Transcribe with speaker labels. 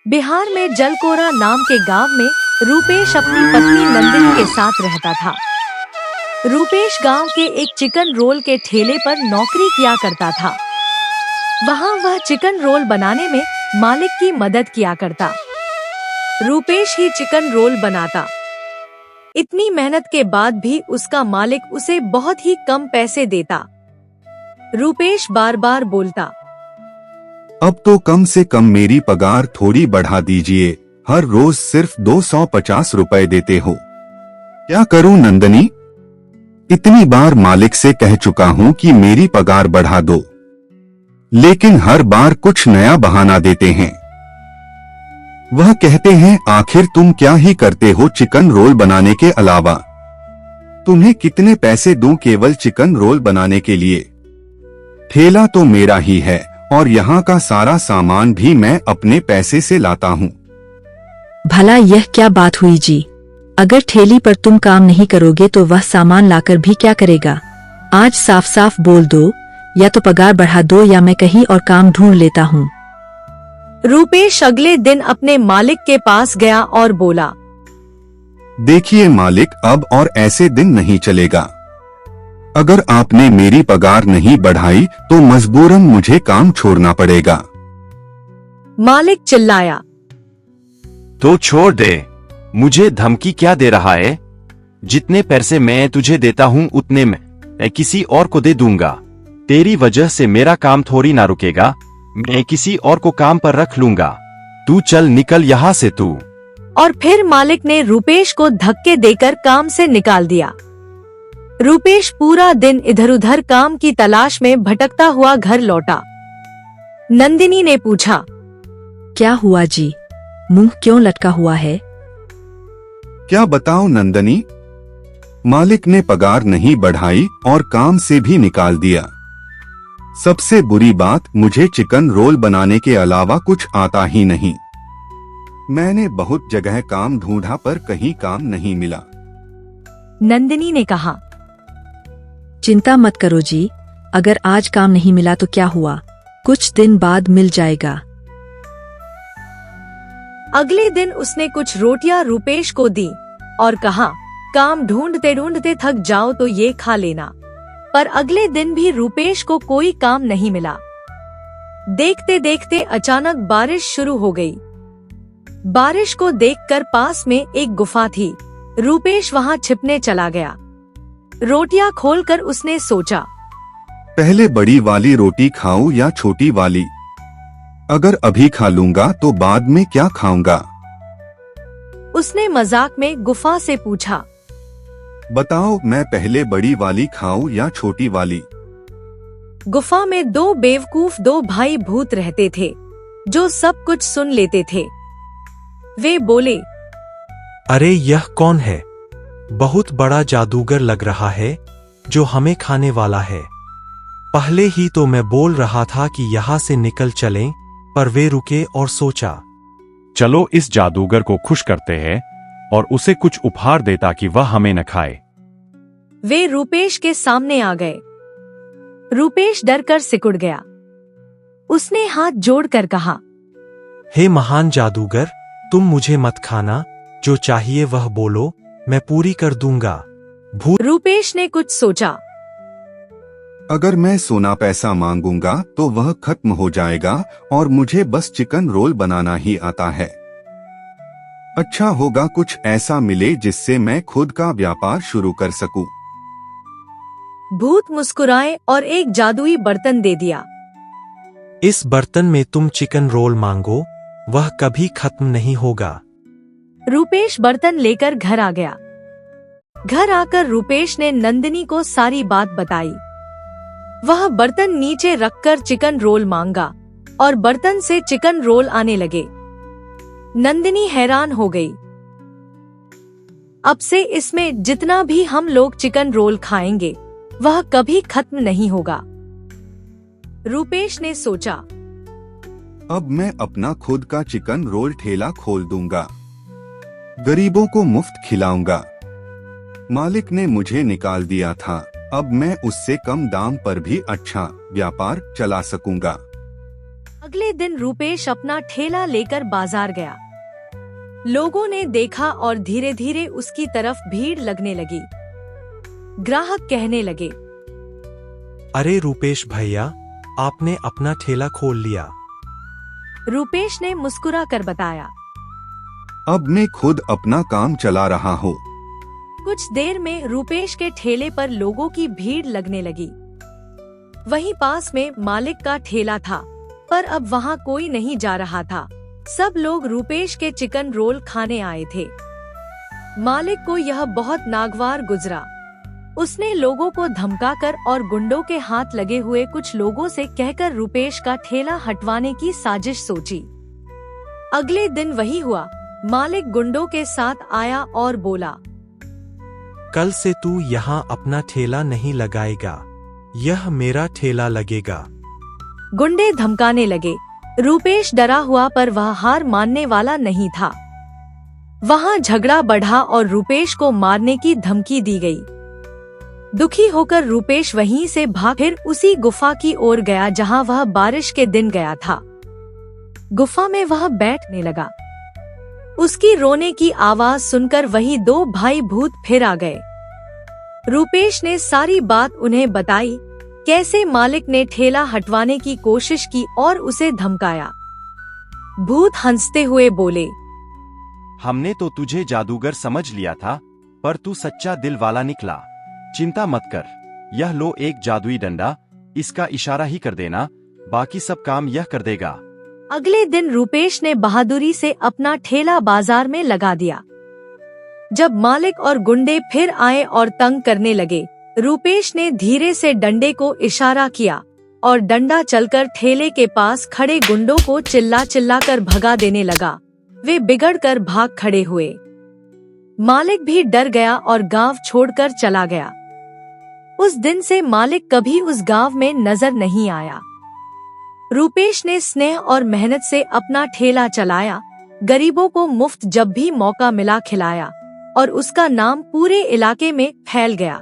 Speaker 1: बिहार में जलकोरा नाम के गांव में रूपेश अपनी पत्नी नंदिनी के साथ रहता था। रूपेश गांव के एक चिकन रोल के ठेले पर नौकरी किया करता था। वहां वह चिकन रोल बनाने में मालिक की मदद किया करता। रूपेश ही चिकन रोल बनाता। इतनी मेहनत के बाद भी उसका मालिक उसे बहुत ही कम पैसे देता। रूपेश बार बार बोलता,
Speaker 2: अब तो कम से कम मेरी पगार थोड़ी बढ़ा दीजिए, हर रोज सिर्फ 250 रुपए देते हो। क्या करूं नंदनी? इतनी बार मालिक से कह चुका हूं कि मेरी पगार बढ़ा दो, लेकिन हर बार कुछ नया बहाना देते हैं। वह कहते हैं, आखिर तुम क्या ही करते हो चिकन रोल बनाने के अलावा? तुम्हें कितने पैसे दूं केवल चिकन रोल बनाने के लिए? ठेला तो मेरा ही है और यहाँ का सारा सामान भी मैं अपने पैसे से लाता हूँ।
Speaker 3: भला यह क्या बात हुई जी? अगर ठेली पर तुम काम नहीं करोगे तो वह सामान लाकर भी क्या करेगा? आज साफ साफ बोल दो, या तो पगार बढ़ा दो या मैं कहीं और काम ढूंढ लेता हूँ।
Speaker 1: रूपेश अगले दिन अपने मालिक के पास गया और बोला,
Speaker 2: देखिए मालिक, अब और ऐसे दिन नहीं चलेगा। अगर आपने मेरी पगार नहीं बढ़ाई तो मजबूरन मुझे काम छोड़ना पड़ेगा।
Speaker 1: मालिक चिल्लाया,
Speaker 4: तो छोड़ दे, मुझे धमकी क्या दे रहा है? जितने पैसे मैं तुझे देता हूँ उतने मैं किसी और को दे दूंगा। तेरी वजह से मेरा काम थोड़ी ना रुकेगा, मैं किसी और को काम पर रख लूंगा। तू चल निकल यहाँ से तू।
Speaker 1: और फिर मालिक ने रूपेश को धक्के देकर काम से निकाल दिया। रूपेश पूरा दिन इधर उधर काम की तलाश में भटकता हुआ घर लौटा। नंदिनी ने पूछा,
Speaker 3: क्या हुआ जी? मुंह क्यों लटका हुआ है?
Speaker 2: क्या बताऊं नंदनी, मालिक ने पगार नहीं बढ़ाई और काम से भी निकाल दिया। सबसे बुरी बात, मुझे चिकन रोल बनाने के अलावा कुछ आता ही नहीं। मैंने बहुत जगह काम ढूंढा पर कहीं काम नहीं मिला।
Speaker 1: नंदिनी ने कहा,
Speaker 3: चिंता मत करो जी, अगर आज काम नहीं मिला तो क्या हुआ, कुछ दिन बाद मिल जाएगा।
Speaker 1: अगले दिन उसने कुछ रोटियां रूपेश को दी और कहा, काम ढूंढते ढूंढते थक जाओ तो ये खा लेना। पर अगले दिन भी रूपेश को कोई काम नहीं मिला। देखते देखते अचानक बारिश शुरू हो गई। बारिश को देखकर पास में एक गुफा थी। रूपेश वहां छिपने चला गया। रोटियां खोलकर उसने सोचा,
Speaker 2: पहले बड़ी वाली रोटी खाऊं या छोटी वाली? अगर अभी खा लूंगा तो बाद में क्या खाऊंगा?
Speaker 1: उसने मजाक में गुफा से पूछा,
Speaker 2: बताओ, मैं पहले बड़ी वाली खाऊं या छोटी वाली?
Speaker 1: गुफा में दो बेवकूफ दो भाई भूत रहते थे, जो सब कुछ सुन लेते थे। वे बोले,
Speaker 5: अरे यह कौन है? बहुत बड़ा जादूगर लग रहा है जो हमें खाने वाला है। पहले ही तो मैं बोल रहा था कि यहाँ से निकल चलें, पर वे रुके और सोचा,
Speaker 4: चलो इस जादूगर को खुश करते हैं और उसे कुछ उपहार दे ताकि वह हमें न खाए।
Speaker 1: वे रूपेश के सामने आ गए। रूपेश डरकर सिकुड़ गया। उसने हाथ जोड़कर कहा,
Speaker 5: हे महान जादूगर, तुम मुझे मत खाना, जो चाहिए वह बोलो, मैं पूरी कर दूंगा।
Speaker 1: रूपेश ने कुछ सोचा।
Speaker 2: अगर मैं सोना पैसा मांगूंगा तो वह खत्म हो जाएगा और मुझे बस चिकन रोल बनाना ही आता है। अच्छा होगा कुछ ऐसा मिले जिससे मैं खुद का व्यापार शुरू कर सकूं।
Speaker 1: भूत मुस्कुराए और एक जादुई बर्तन दे दिया।
Speaker 5: इस बर्तन में तुम चिकन रोल मांगो, वह कभी खत्म नहीं होगा।
Speaker 1: रूपेश बर्तन लेकर घर आ गया। घर आकर रूपेश ने नंदिनी को सारी बात बताई। वह बर्तन नीचे रखकर चिकन रोल मांगा और बर्तन से चिकन रोल आने लगे। नंदिनी हैरान हो गई। अब से इसमें जितना भी हम लोग चिकन रोल खाएंगे वह कभी खत्म नहीं होगा। रूपेश ने सोचा,
Speaker 2: अब मैं अपना खुद का चिकन रोल ठेला खोल दूंगा, गरीबों को मुफ्त खिलाऊंगा। मालिक ने मुझे निकाल दिया था, अब मैं उससे कम दाम पर भी अच्छा व्यापार चला सकूंगा।
Speaker 1: अगले दिन रूपेश अपना ठेला लेकर बाजार गया। लोगों ने देखा और धीरे धीरे उसकी तरफ भीड़ लगने लगी। ग्राहक कहने लगे,
Speaker 5: अरे रूपेश भैया, आपने अपना ठेला खोल लिया।
Speaker 1: रूपेश ने मुस्कुरा कर बताया।
Speaker 2: अब मैं खुद अपना काम चला रहा हूँ।
Speaker 1: कुछ देर में रूपेश के ठेले पर लोगों की भीड़ लगने लगी। वहीं पास में मालिक का ठेला था, पर अब वहाँ कोई नहीं जा रहा था। सब लोग रूपेश के चिकन रोल खाने आए थे। मालिक को यह बहुत नागवार गुजरा। उसने लोगों को धमकाकर और गुंडों के हाथ लगे हुए कुछ लोगों से कहकर रूपेश का ठेला हटवाने की साजिश सोची। अगले दिन वही हुआ। मालिक गुंडों के साथ आया और बोला,
Speaker 5: कल से तू यहाँ अपना ठेला नहीं लगाएगा, यह मेरा ठेला लगेगा।
Speaker 1: गुंडे धमकाने लगे। रूपेश डरा हुआ, पर वह हार मानने वाला नहीं था। वहाँ झगड़ा बढ़ा और रूपेश को मारने की धमकी दी गई। दुखी होकर रूपेश वहीं से भाग फिर उसी गुफा की ओर गया जहाँ वह बारिश के दिन गया था। गुफा में वह बैठने लगा। उसकी रोने की आवाज सुनकर वही दो भाई भूत फिर आ गए। रूपेश ने सारी बात उन्हें बताई, कैसे मालिक ने ठेला हटवाने की कोशिश की और उसे धमकाया। भूत हंसते हुए बोले,
Speaker 4: हमने तो तुझे जादूगर समझ लिया था, पर तू सच्चा दिल वाला निकला। चिंता मत कर, यह लो एक जादुई डंडा, इसका इशारा ही कर देना, बाकी सब काम यह कर देगा।
Speaker 1: अगले दिन रूपेश ने बहादुरी से अपना ठेला बाजार में लगा दिया। जब मालिक और गुंडे फिर आए और तंग करने लगे, रूपेश ने धीरे से डंडे को इशारा किया और डंडा चलकर ठेले के पास खड़े गुंडों को चिल्ला चिल्ला कर भगा देने लगा। वे बिगड़कर भाग खड़े हुए। मालिक भी डर गया और गांव छोड़कर चला गया। उस दिन से मालिक कभी उस गांव में नजर नहीं आया। रूपेश ने स्नेह और मेहनत से अपना ठेला चलाया, गरीबों को मुफ्त जब भी मौका मिला खिलाया और उसका नाम पूरे इलाके में फैल गया।